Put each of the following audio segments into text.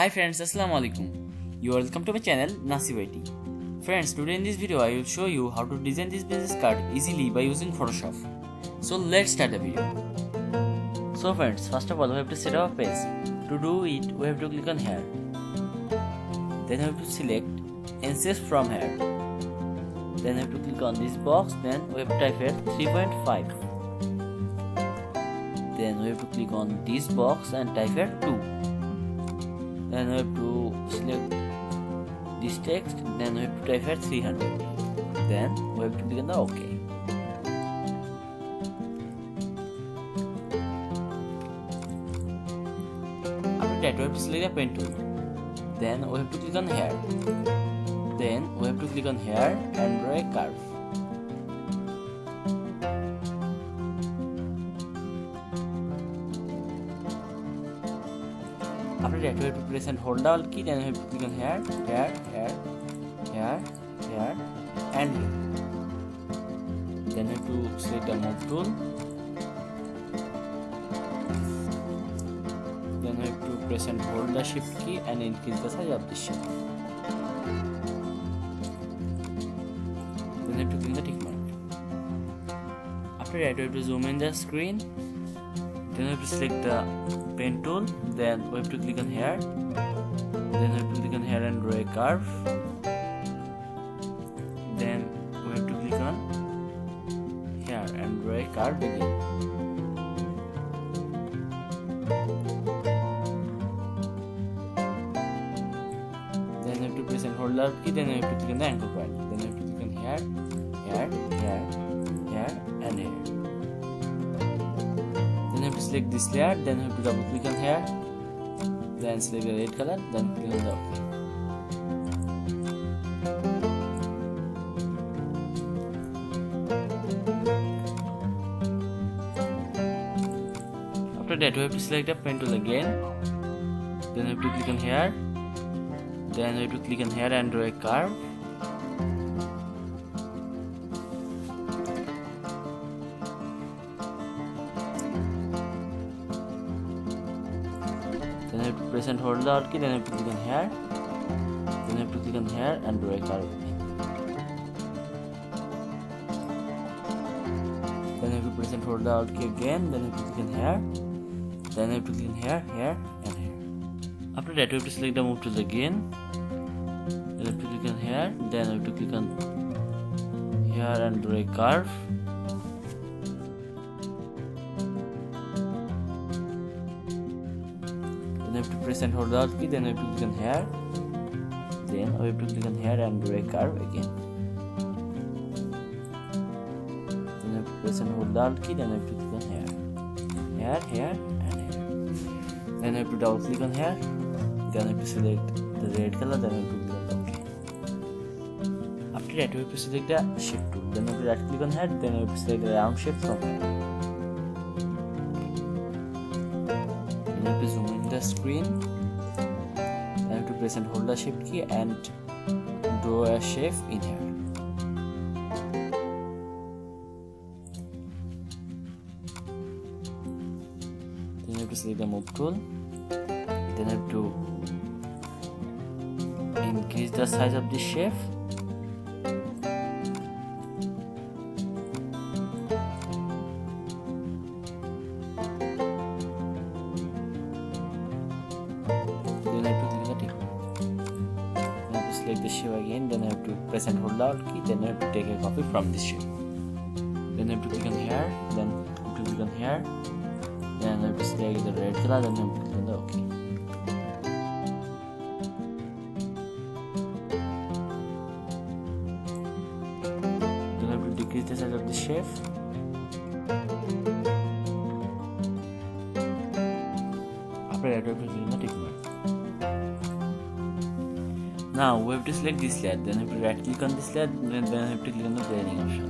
Hi friends, Assalamu alaikum. You are welcome to my channel Nasib IT. Friends, today in this video I will show you how to design this business card easily by using Photoshop. So let's start the video. So friends, first of all we have to set our page. To do it, we have to click on here. Then we have to select insert from here. Then we have to click on this box. Then we have to type here 3.5. Then we have to click on this box and type here 2. Then we have to select this text. Then we have to type here 300. Then we have to click on the OK. After that we have to select the pen tool. Then we have to click on here. Then we have to click on here and draw a curve. After that we have to press and hold the Alt key. Then we have to click on here, and here. Then we have to select the move tool. Then we have to press and hold the shift key and increase the size of this shape. Then we have to click the tick mark. After that we have to zoom in the screen. Then we have to select the pen tool. Then we have to click on here. Then we have to click on here and draw a curve. Then we have to click on here and draw a curve again. Then we have to press and hold the key. Then we have to click on the anchor point. Then we have to click on here, and here. Then have to select this layer, then have to double click on here, then select the red color, then click on the OK. After that we have to select the pen tool again, then have to click on here, then have to click on here and draw a curve. Then I have to press and hold the Alt key. Then I have to click on here. Then I have to click on here and draw a curve. Then I have to press and hold the Alt key again. Then I have to click on here. Then I have to click on here, and here. After that, we have to select the move tool again. Then I have to click on here. Then I have to click on here and draw a curve. Then I have to press and hold the Alt key. Then I have to click on here. Then I have to click on here and draw a curve again. Then I have to press and hold the Alt key. Then I have to click on here, and here. Then I have to double click on here. Then I have to select the red color. Then I have to click on the OK. After that, we have to select the shape tool. Then I have to right click on here. Then I have to select the round shape from here. Then I have to zoom in the screen. Then I have to press and hold the shift key and draw a shape in here. Then I have to select the move tool. Then I have to increase the size of this shape. Then I have to click the tick. Then I have to select the shape again. Then I have to press and hold the Alt key. Then I have to take a copy from this shape. Then I have to click on here. Then I have to click on here. Then I have to select the red color. Then I have to click on the OK. Then I have to decrease the size of the shape. After that, I have to click on the tick mark. Now we have to select this layer. Then I have to right click on this layer. Then I have to click on the grading option.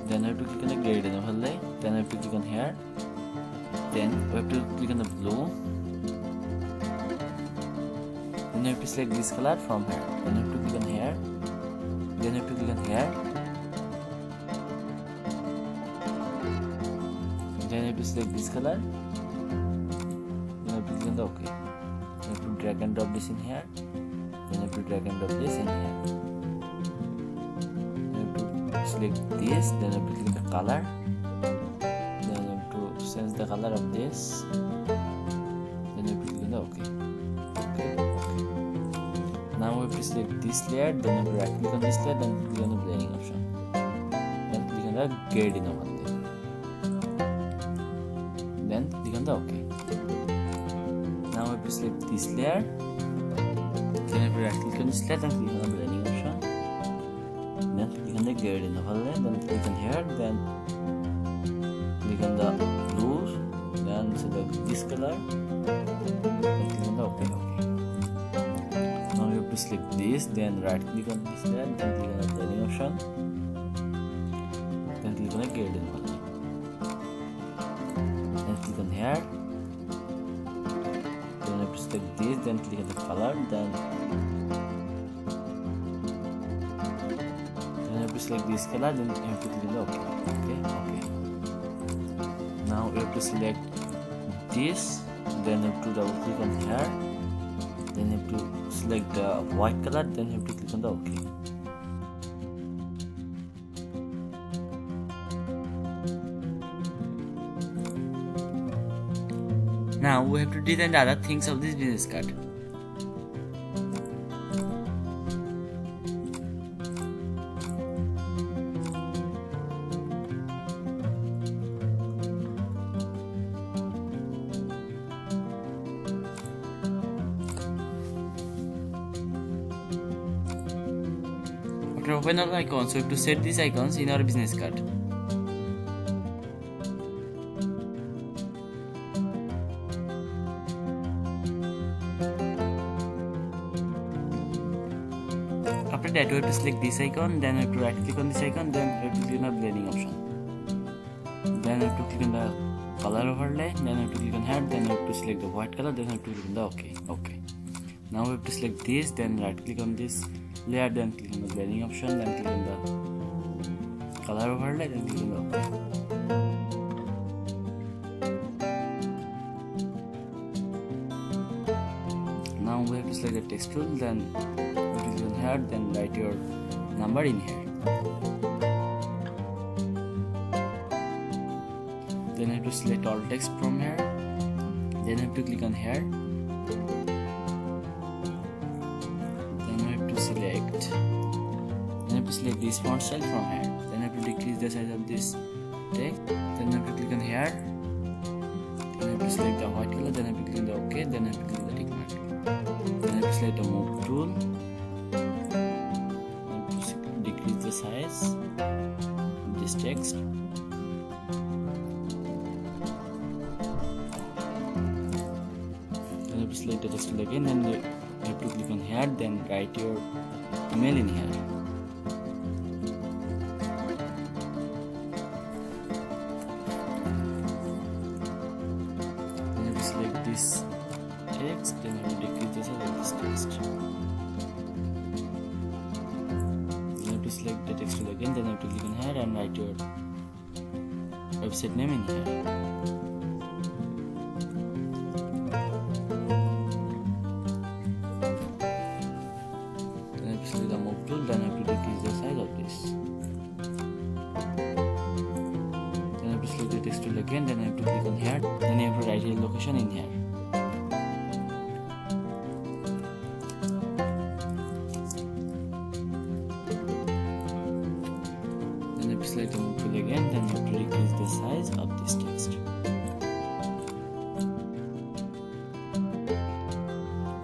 Then I have to click on the gradient overlay. Then I have to click on here. Then we have to click on the blue. Then I have to select this color from here. Then I have to click on here. Then I have to click on here. Then I have to select this color. Then I have to click on the OK. drag and drop this in here. Then you have to drag and drop this in here. You have to select this, then you have to click the color. Then you have to change the color of this. Then you have to click on the OK. Now we have to select this layer, then you have to right click on this layer, then click on the blending option. Then click on the gradient over there. Then click on the OK. Now we have to select this layer. Then you have to right click on this layer, then click on the blending option. Then click on the gradient over there, then click on here, then click on the blue, then select this color, then click on the OK. Now you have to select this, then right click on this layer, then click on the blending option, then click on the gradient over there. Then click on here, then you have to select this, then click on the color, then you have to select this color, then you have to click on the OK. Now you have to select this, then you have to double click on here, then you have to select the white color, then you have to click on the OK. Now we have to design the other things of this business card. After open all icons, we have to set these icons in our business card. After that, we have to select this icon, then we have to right click on this icon, then we have to click on the blending option. Then we have to click on the color overlay, then we have to click on here, then we have to select the white color, then we have to click on the OK. Now we have to select this, then right click on this layer, then click on the blending option, then click on the color overlay, then click on the OK. Now we have to select the text tool, then click on here, then write your number in here. Then you have to select all text from here, then you have to click on here. Then you have to select this font style from here. Then you have to decrease the size of this text. Then you have to click on here. Then you have to select the white color. Then you have to click on the OK. Then you have to click on the tick mark. Then you have to select the move tool. You have to decrease the size of this text. Then you have to select the text tool again. Then you have to click on here. Then write your email in here. Then you have to select this text, then you have to decrease the size of this text. Then you have to select the text tool again, then you have to click on here and write your website name in here. Then I have to decrease the size of this. Then I have to select the text tool again, then I have to click on here, then I have to write your location in here. Then I have to select the move tool again, then I have to decrease the size of this text.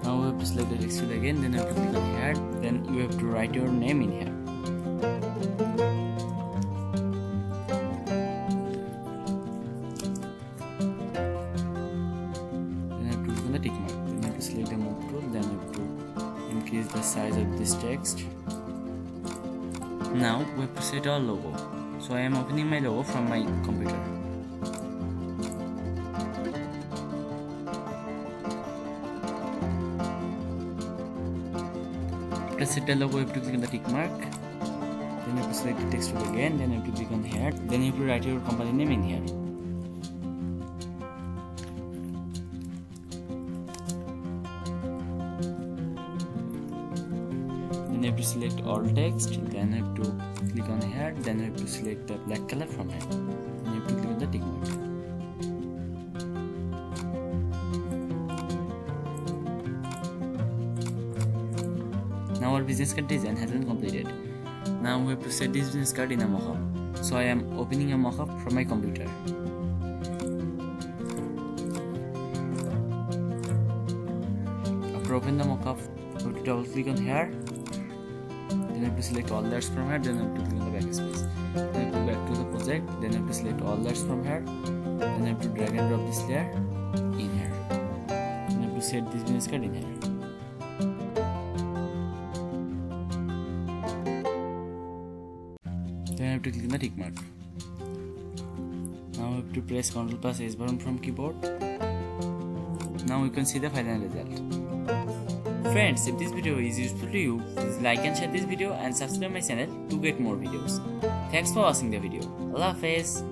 Now we have to select the text tool again, then I have to click on here, then you have to write your name in here. Then I have to click on the tick mark. Then I have to select the move tool, then I have to increase the size of this text. Now we have to set our logo. So I am opening my logo from my computer. To set the logo, you have to click on the tick mark. Then you have to select the text tool again. Then you have to click on here. Then you have to write your company name in here. select all text, then you have to click on here, then you have to select the black color from here, then you have to click on the tick mark. Now our business card design has been completed. Now we have to set this business card in a mockup. So I am opening a mockup from my computer. After open the mockup, we have to double click on here. Then you have to select all layers from here. Then you have to click on the backspace. Then you have to back to the project. Then you have to select all layers from here. Then you have to drag and drop this layer in here. Then you have to set this business card in here. Then I have to click on the tick mark. Now I have to press Ctrl plus S button from keyboard. Now you can see the final result. Friends, if this video is useful to you, please like and share this video and subscribe my channel to get more videos. Thanks for watching the video. Allah Hafiz.